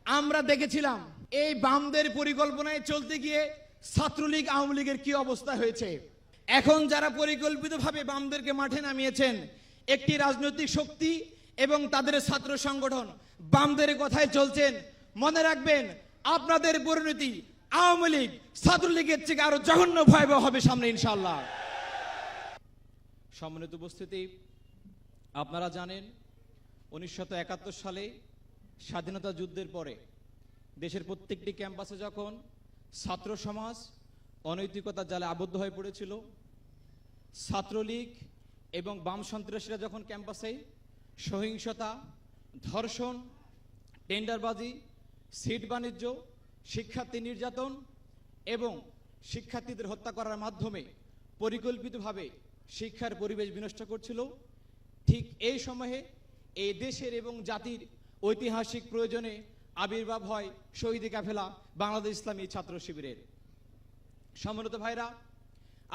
আমরা দেখেছিলাম এই বামদের পরিকল্পনায় চলতে গিয়ে ছাত্রলীগ আওয়ামী লীগের কি অবস্থা হয়েছে। এখন যারা পরিকল্পিতভাবে বামদেরকে মাঠে নামিয়েছেন, একটি রাজনৈতিক শক্তি এবং তাদের ছাত্র সংগঠন বামদের কথায় চলছেন, মনে রাখবেন আপনাদের পরিণতি আওয়ামী লীগ ছাত্রলীগের থেকে আরো জঘন্য ভয়াবহ হবে সামনে ইনশাআল্লাহ। সম্মানিত উপস্থিতি, আপনারা জানেন 1971 সালে স্বাধীনতা যুদ্ধের পরে দেশের প্রত্যেকটি ক্যাম্পাসে যখন ছাত্র সমাজ অনৈতিকতার জালে আবদ্ধ হয়ে পড়েছিল, ছাত্রলীগ এবং বাম সন্ত্রাসীরা যখন ক্যাম্পাসে সহিংসতা, ধর্ষণ, টেন্ডারবাজি, সিট বাণিজ্য, শিক্ষার্থী নির্যাতন এবং শিক্ষার্থীদের হত্যা করার মাধ্যমে পরিকল্পিতভাবে শিক্ষার পরিবেশ বিনষ্ট করছিল, ঠিক এই সময়ে এই দেশের এবং জাতির ঐতিহাসিক প্রয়োজনে আবির্ভাব হয় শহীদ কাফেলা বাংলাদেশ ইসলামী ছাত্র শিবিরের। সম্মানিত ভাইরা,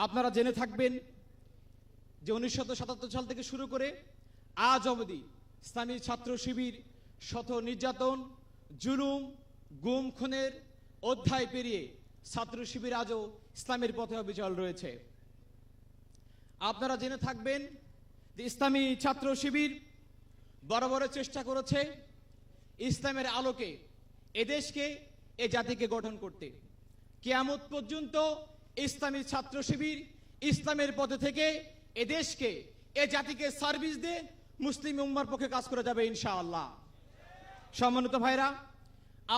আপনারা জেনে থাকবেন যে 1977 সাল থেকে শুরু করে আজ অবধি ইসলামী ছাত্র শিবির শত নির্যাতন, জুলুম, গুম খুনের অধ্যায় পেরিয়ে ছাত্র শিবির আজও ইসলামের পথে অবিচল রয়েছে। আপনারা জেনে থাকবেন যে ইসলামী ছাত্র শিবির বরাবর চেষ্টা করেছে ইসলামের আলোকে এদেশকে, এ জাতিকে গঠন করতে। কিয়ামত পর্যন্ত ইসলামী ছাত্র শিবির ইসলামের পথে থেকে এদেশকে, এ জাতিকে সার্ভিস দিয়ে মুসলিম উম্মার পক্ষে কাজ করে যাবে ইনশাআল্লাহ। সম্মানিত ভাইরা,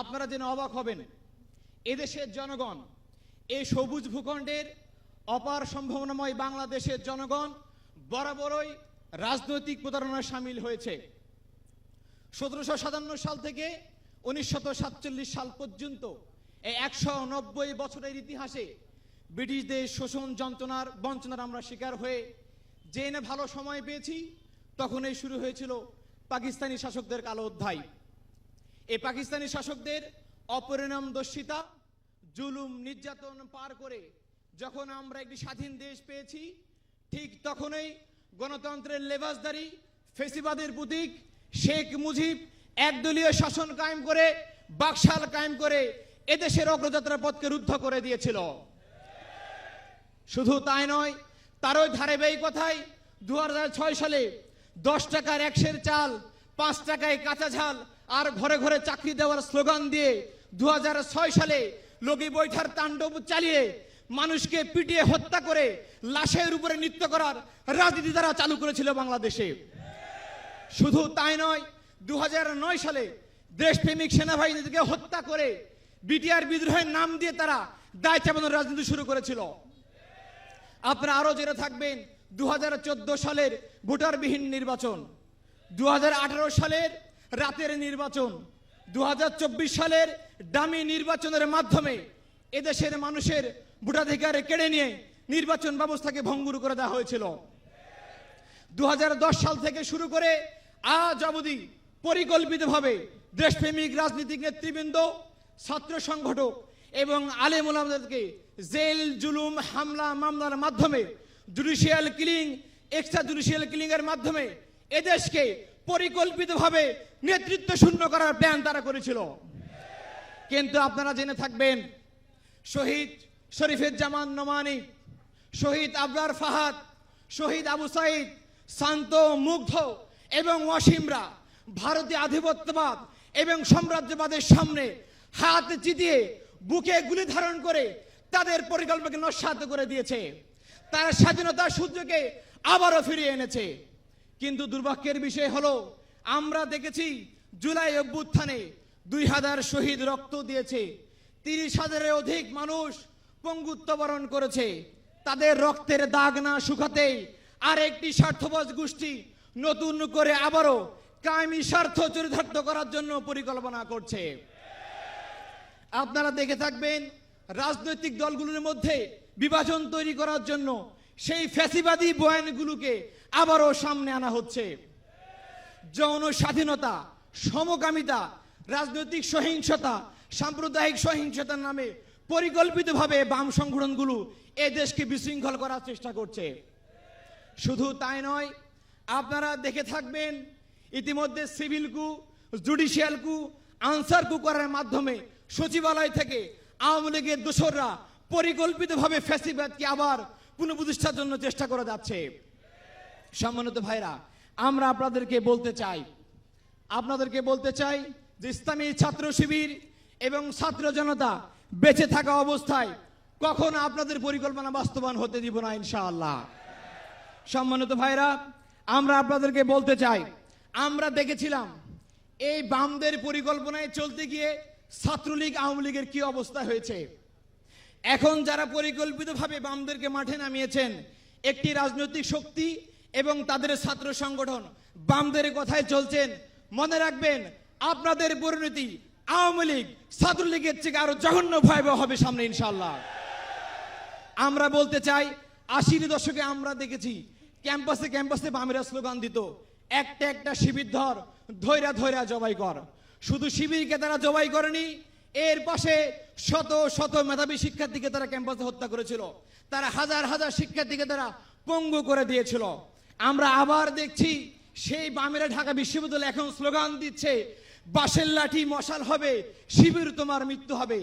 আপনারা জেনে অবাক হবেন, এদেশের জনগণ, এই সবুজ ভূখণ্ডের অপার সম্ভাবনাময় বাংলাদেশের জনগণ বরাবরই রাজনৈতিক প্রতারণায় সামিল হয়েছে। 1757 সাল থেকে 1947 সাল পর্যন্ত এই 190 বছরের ইতিহাসে ব্রিটিশদের শোষণ, যন্ত্রণার, বঞ্চনার আমরা শিকার হয়ে জেনে ভালো সময় পেয়েছি, তখনই শুরু হয়েছিল পাকিস্তানি শাসকদের কালো অধ্যায়। এই পাকিস্তানি শাসকদের অপরিণামদর্শিতা, জুলুম, নির্যাতন পার করে যখন আমরা একটি স্বাধীন দেশ পেয়েছি, ঠিক তখনই গণতন্ত্রের লেবাসদারি ফেসিবাদের প্রতীক শেখ মুজিব একদলীয় শাসন কায়েম করে, বাকশাল কায়েম করে এদেশের অগ্রযাত্রার পথকে রুদ্ধ করে দিয়েছিল। শুধু তাই নয়, তারই ধারাবাহিকতায় 2006 সালে 10 টাকার 1 চাল, 5 টাকায় কাঁচা ঝাল আর ঘরে ঘরে চাকরি দেওয়ার স্লোগান দিয়ে 2006 সালে লগি বৈঠার তাণ্ডব চালিয়ে মানুষকে পিটিয়ে হত্যা করে লাশের উপরে নৃত্য করার রাজনীতি তারা চালু করেছিল বাংলাদেশে। শুধু তাই নয়, 2009 সালে দেশপ্রেমিক সেনাবাহিনীকে হত্যা করে বিটিআর বিদ্রোহের নাম দিয়ে তারা দায় চাপানোর রাজনীতি শুরু করেছিল। আপনারা আরো জেনে থাকবেন 2014 সালের ভোটারবিহীন নির্বাচন, 2018 সালের রাতের নির্বাচন, 2024 সালের ডামি নির্বাচনের মাধ্যমে এদেশের মানুষের ভোটাধিকার কেড়ে নিয়ে নির্বাচন ব্যবস্থাকে ভঙ্গুর করে দেওয়া হয়েছিল। 2010 সাল থেকে শুরু করে আজ অবধি পরিকল্পিতভাবে দেশপ্রেমিক রাজনৈতিক নেতৃবৃন্দ, ছাত্র সংগঠক এবং আলেম ওলামাদেরকে জেল, জুলুম, হামলা, মামলার মাধ্যমে, judicial killing, extra judicial killing এর মাধ্যমে এদেশকে পরিকল্পিতভাবে নেতৃত্ব শূন্য করার প্ল্যান তারা করেছিল। কিন্তু আপনারা জেনে থাকবেন, শহীদ শরীফুজ্জামান নোমানী, শহীদ আবরার ফাহাদ, শহীদ আবু সাইদ, শান্ত, মুগ্ধ এবং ওয়াসিমরা ভারতীয় আধিপত্যবাদ এবং সাম্রাজ্যবাদের সামনে হাত চিতিয়ে বুকে গুলি ধারণ করে তাদের পরিকল্পনাকে নস্যাৎ করে দিয়েছে। তারা স্বাধীনতার সূর্যকে আবারও ফিরিয়ে এনেছে। কিন্তু দুর্ভাগ্যের বিষয় হলো, আমরা দেখেছি জুলাই অভ্যুত্থানে 2000 শহীদ রক্ত দিয়েছে, 30,000-এর অধিক মানুষ পঙ্গুত্ব বরণ করেছে। তাদের রক্তের দাগ না শুকাতেই আর একটি স্বার্থবাজ গোষ্ঠী নতুন করে আবারও কায়েমি স্বার্থ চরিতার্থ করার জন্য পরিকল্পনা করছে। আপনারা দেখে থাকবেন, রাজনৈতিক দলগুলোর মধ্যে বিভাজন তৈরি করার জন্য সেই ফ্যাসিবাদী বয়ানগুলোকে আবারও সামনে আনা হচ্ছে। যৌন স্বাধীনতা, সমকামিতা, রাজনৈতিক সহিংসতা, সাম্প্রদায়িক সহিংসতার নামে পরিকল্পিতভাবে বাম সংগঠনগুলো এই দেশকে বিশৃঙ্খল করার চেষ্টা করছে। শুধু তাই নয়, আপনারা দেখে থাকবেন ইতিমধ্যে সিভিল কু, জুডিশিয়াল কু, আনসার কুকারের মাধ্যমে সচিবালয় থেকে আওয়ামী লীগের দোসররা পরিকল্পিতভাবে ফ্যাসিবাদকে আবার পুনঃপ্রতিষ্ঠার জন্য চেষ্টা করে যাচ্ছে। সম্মানিত ভাইরা, আমরা আপনাদেরকে বলতে চাই যে ইসলামী ছাত্র শিবির এবং ছাত্র জনতা বেঁচে থাকা অবস্থায় কখনো আপনাদের পরিকল্পনা বাস্তবায়ন হতে দিব না ইনশাআল্লাহ। সম্মানিত ভাইরা, আমরা আপনাদেরকে বলতে চাই, আমরা দেখেছিলাম এই বামদের পরিকল্পনায় চলতে গিয়ে ছাত্রলীগ আওয়ামী লীগের কি অবস্থা হয়েছে। এখন যারা পরিকল্পিতভাবে বামদেরকে মাঠে নামিয়েছেন, একটি রাজনৈতিক শক্তি এবং তাদের ছাত্র সংগঠন বামদের কথায় চলছেন, মনে রাখবেন আপনাদের পরিণতি আওয়ামী লীগ ছাত্রলীগের থেকে আরো জঘন্য ভয়াবহ হবে সামনে ইনশাআল্লাহ। আমরা বলতে চাই, 80-এর দশকে আমরা দেখেছি ক্যাম্পাসে বামেরা স্লোগান দিত, একটা শিবির ধর, ধৈরা জবাই কর। শুধু শিবিরকে তারা জবাই করেনি, এর পাশে শত মেধাবী শিক্ষার্থীকে তারা ক্যাম্পাসে হত্যা করেছিল, তারা হাজার শিক্ষার্থীকে তারা পঙ্গু করে দিয়েছিল। আমরা আবার দেখছি সেই বামেরা ঢাকা বিশ্ববিদ্যালয়ে এখন স্লোগান দিচ্ছে, বাঁশের লাঠি মশাল হবে, শিবির তোমার মৃত্যু হবে।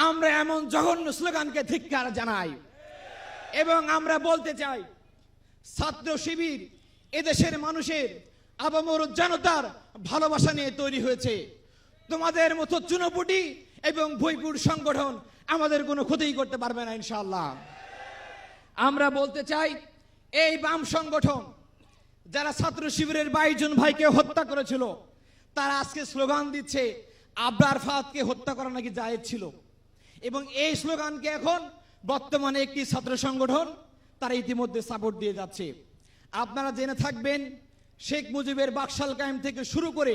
আমরা এমন জঘন্য স্লোগানকে ধিক্কার জানাই এবং আমরা বলতে চাই, ছাত্র শিবির এদেশের মানুষের আপামর জনতার ভালোবাসা নিয়ে তৈরি হয়েছে। তোমাদের মতো চুনোপুটি এবং ভৈপুর সংগঠন আমাদের কোনো ক্ষতি করতে পারবে না ইনশাআল্লাহ। আমরা বলতে চাই, এই বাম সংগঠন যারা ছাত্র শিবিরের 22 জন ভাইকে হত্যা করেছিল, তারা আজকে স্লোগান দিচ্ছে আবরার ফাহাদকে হত্যা করা নাকি জায়েজ ছিল, এবং এই স্লোগানকে এখন বর্তমানে একটি ছাত্র সংগঠন তারা ইতিমধ্যে সাপোর্ট দিয়ে যাচ্ছে। আপনারা জেনে থাকবেন, শেখ মুজিবের বাকশাল কায়েম থেকে শুরু করে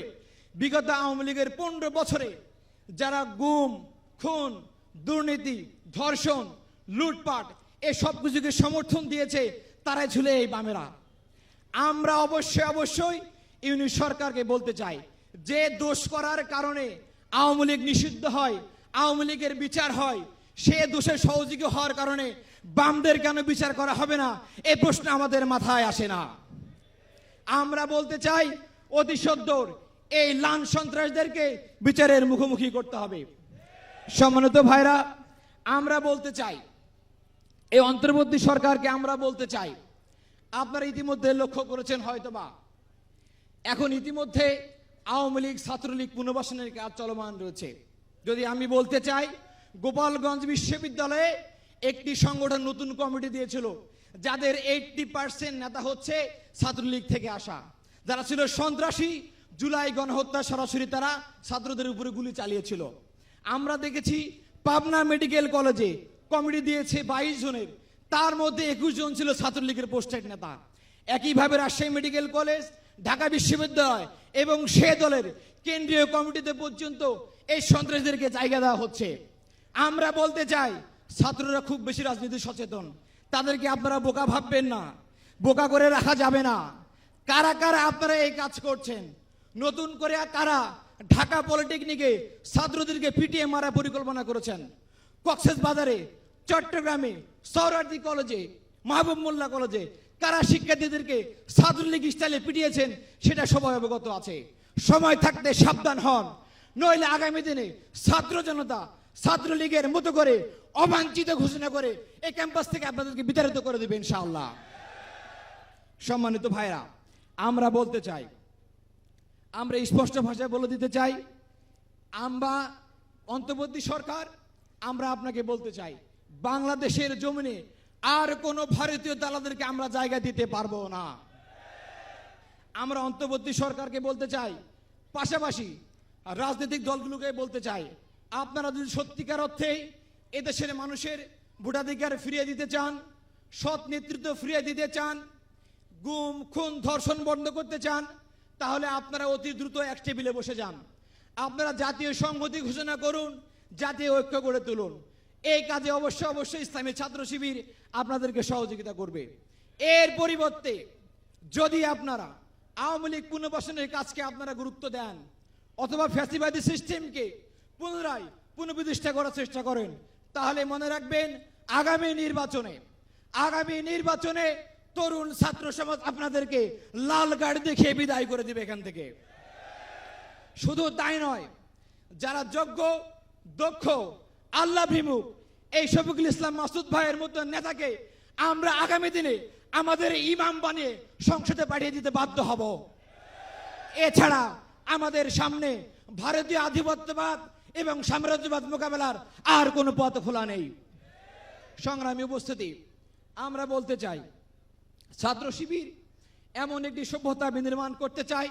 বিগত আওয়ামী লীগের 15 বছরে যারা গুম, খুন, দুর্নীতি, ধর্ষণ, লুটপাট এসব কিছুকে সমর্থন দিয়েছে তারাই ছিল এই বামেরা। আমরা অবশ্যই ইউনিট সরকারকে বলতে চাই, যে দোষ করার কারণে আওয়ামী লীগ নিষিদ্ধ হয়, আওয়ামী লীগের বিচার হয়, সে দোষে সহযোগী হওয়ার কারণে বামদের কেন বিচার করা হবে না, এই প্রশ্ন আমাদের মাথায় আসে না। আমরা বলতে চাই, অতি সত্বর এই লান সন্ত্রাসীদেরকে বিচারের মুখোমুখি করতে হবে। সম্মানিত ভাইরা, আমরা বলতে চাই, এই অন্তর্বর্তী সরকারকে আমরা বলতে চাই, আপনারা ইতিমধ্যে লক্ষ্য করেছেন হয়তোবা, এখন ইতিমধ্যে আওয়ামী লীগ ছাত্রলীগ পুনর্বাসনের কাজ চলমান রয়েছে। যদি আমি বলতে চাই, গোপালগঞ্জ বিশ্ববিদ্যালয়ে একটি সংগঠন নতুন কমিটি দিয়েছিল, যাদের 80% নেতা হচ্ছে ছাত্রলীগ থেকে আসা, যারা ছিল সন্ত্রাসী। জুলাই গণহত্যা সরাসরি তারা ছাত্রদের উপরে গুলি চালিয়েছিল। আমরা দেখেছি পাবনা মেডিকেল কলেজে কমিটি দিয়েছে 22 জনের, তার মধ্যে 21 জন ছিল ছাত্রলীগের পোস্টেড নেতা। একইভাবে রাজশাহী মেডিকেল কলেজ, ঢাকা বিশ্ববিদ্যালয় এবং সে দলের কেন্দ্রীয় কমিটিতে পর্যন্ত এই সন্ত্রাসীদেরকে জায়গা দেওয়া হচ্ছে। আমরা বলতে চাই, ছাত্ররা খুব বেশি রাজনীতি সচেতন, তাদেরকে আপনারা বোকা ভাববেন না, বোকা করে রাখা যাবে না। কারা আপনারা এই কাজ করছেন, নতুন করে কারা ঢাকা পলিটেকনিকে ছাত্রদেরকে পিটিয়ে মারা পরিকল্পনা করেছেন, কক্সবাজারে, চট্টগ্রামে, সৌরার্দি কলেজে, মাহবুব মোল্লা কলেজে কারা শিক্ষার্থীদেরকে ছাত্রলীগ স্টাইলে পিটিয়েছেন সেটা সবাই অবগত আছে। সময় থাকতে সাবধান হন, নইলে আগামী দিনে ছাত্র জনতা ছাত্রলীগের মতো করে অবাঞ্ছিত ঘোষণা করে এই ক্যাম্পাস থেকে আপনাদেরকে বিতাড়িত করে দেবে ইনশাআল্লাহ। সম্মানিত ভাইরা, আমরা বলতে চাই, আমরা স্পষ্ট ভাষায় বলে দিতে চাই, আমরা অন্তর্বর্তী সরকার, আমরা আপনাকে বলতে চাই, বাংলাদেশের জমিনে আর কোন ভারতীয় দালালদেরকে আমরা জায়গা দিতে পারবো না। আমরা অন্তর্বর্তী সরকারকে বলতে চাই, পাশাপাশি রাজনৈতিক দলগুলোকে বলতে চাই, আপনারা যদি সত্যিকার অর্থে এদেশের মানুষের ভোটাধিকার ফিরিয়ে দিতে চান, সৎ নেতৃত্ব ফিরিয়ে দিতে চান, গুম, খুন, ধর্ষণ বন্ধ করতে চান, তাহলে আপনারা অতি দ্রুত এক টেবিলে বসে যান। আপনারা জাতীয় সংহতি ঘোষণা করুন, জাতীয় ঐক্য গড়ে তুলুন। এই কাজে অবশ্যই ইসলামী ছাত্র শিবির আপনাদেরকে সহযোগিতা করবে। এর পরিবর্তে যদি আপনারা আওয়ামী লীগ পুনর্বাসনের কাজকে আপনারা গুরুত্ব দেন, অথবা ফ্যাসিবাদী সিস্টেমকে পুনরায় পুনঃপ্রতিষ্ঠা করার চেষ্টা করেন, তাহলে মনে রাখবেন আগামী নির্বাচনে তরুণ ছাত্র সমাজ আপনাদেরকে লাল গাড়ি দেখিয়ে বিদায় করে দিবে এখান থেকে। শুধু তাই নয়, যারা যোগ্য, দক্ষ, আল্লাহভিমুখ এই শফিকুল ইসলাম মাসুদ ভাইয়ের মতো নেতাকে আমরা আগামী দিনে আমাদের ইমাম বানিয়ে সংসদে পাঠিয়ে দিতে বাধ্য হব। এছাড়া আমাদের সামনে ভারতীয় আধিপত্যবাদ এবং সাম্রাজ্যবাদ মোকাবেলার আর কোনো পথ খোলা নেই। সংগ্রামী উপস্থিতি, আমরা বলতে চাই ছাত্র শিবির এমন একটি সভ্যতা বিনির্মাণ করতে চাই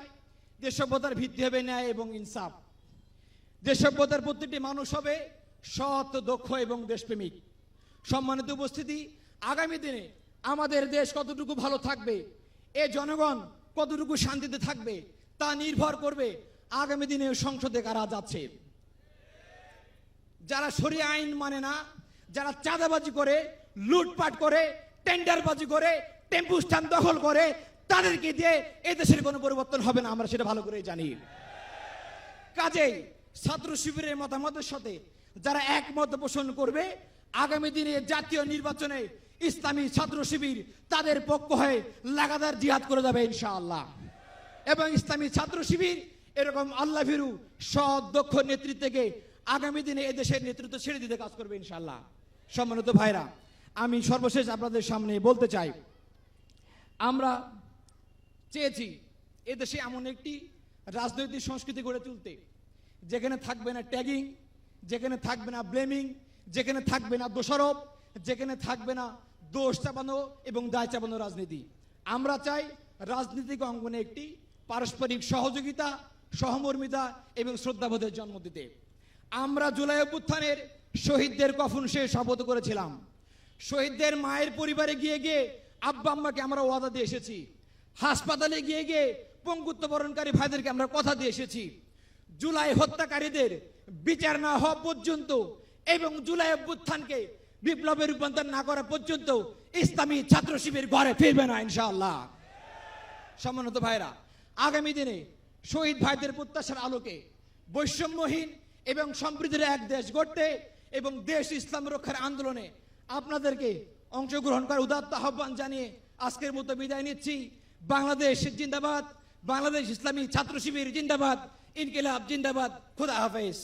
যে সভ্যতার ভিত্তি হবে ন্যায় এবং ইনসাফ, যে সভ্যতার প্রত্যেকটি মানুষ হবে সৎ, দক্ষ এবং দেশপ্রেমিক। সম্মানিত উপস্থিতি, আগামী দিনে আমাদের দেশ কতটুকু ভালো থাকবে, এ জনগণ কতটুকু শান্তিতে থাকবে তা নির্ভর করবে আগামী দিনে সংসদে কারা যাচ্ছে। যারা শরিয়া আইন মানে না, যারা চাঁদাবাজি করে, লুটপাট করে, টেন্ডারবাজি করে, টেম্পু স্ট্যান্ড দখল করে, তাদেরকে দিয়ে এই দেশের কোনো পরিবর্তন হবে না, আমরা সেটা ভালো করে জানি। কাজেই ছাত্র শিবিরের মতামতের সাথে যারা একমত পোষণ করবে, আগামী দিনে জাতীয় নির্বাচনে ইসলামী ছাত্র শিবির তাদের পক্ষ হয়ে লাগাতার জিহাদ করে যাবে ইনশাআল্লাহ। এবং ইসলামী ছাত্র শিবির এরকম আল্লাহ ভীরু সৎ, দক্ষ নেতৃত্বকে আগামী দিনে এদেশের নেতৃত্ব ছেড়ে দিতে কাজ করবে ইনশাআল্লাহ। সম্মানিত ভাইরা, আমি সর্বশেষ আপনাদের সামনে বলতে চাই, আমরা চেয়েছি এদেশে এমন একটি রাজনৈতিক সংস্কৃতি গড়ে তুলতে যেখানে থাকবে না ট্যাগিং, যেখানে থাকবে না ব্লেমিং, যেখানে থাকবে না দোষারোপ, যেখানে থাকবে না দোষ চাপানো এবং দায় চাপানো রাজনীতি। আমরা চাই রাজনৈতিক অঙ্গনে একটি পারস্পরিক সহযোগিতা, সহমর্মিতা এবং শ্রদ্ধাবোধের জন্ম দিতে। আমরা জুলাই অভ্যুত্থানের শহীদদের কফন শেষ শপথ করেছিলাম। শহীদদের মায়ের পরিবারে গিয়ে গিয়ে আব্বা আম্মাকে আমরা ওয়াদা দিয়ে এসেছি। হাসপাতালে গিয়ে গিয়ে পঙ্গুত্ব বরণকারী ভাইদেরকে আমরা কথা দিয়ে এসেছি। জুলাই হত্যাকারীদের বিচার না হওয়া পর্যন্ত এবং জুলাই অভ্যুত্থানকে বিপ্লবে রূপান্তর না করা পর্যন্ত ইসলামী ছাত্র শিবির ঘরে ফিরবে না ইনশাআল্লাহ। সম্মানিত ভাইরা, আগামী দিনে শহীদ ভাইদের প্রত্যাশার আলোকে বৈষম্যহীন এবং সমৃদ্ধির এক দেশ গড়তে এবং দেশ ইসলাম রক্ষার আন্দোলনে আপনাদেরকে অংশগ্রহণ করার উদাত্ত আহ্বান জানিয়ে আজকের মতো বিদায় নিচ্ছি। বাংলাদেশ জিন্দাবাদ, বাংলাদেশ ইসলামী ছাত্র শিবির জিন্দাবাদ, ইনকিলাব জিন্দাবাদ, খুদা হাফেজ।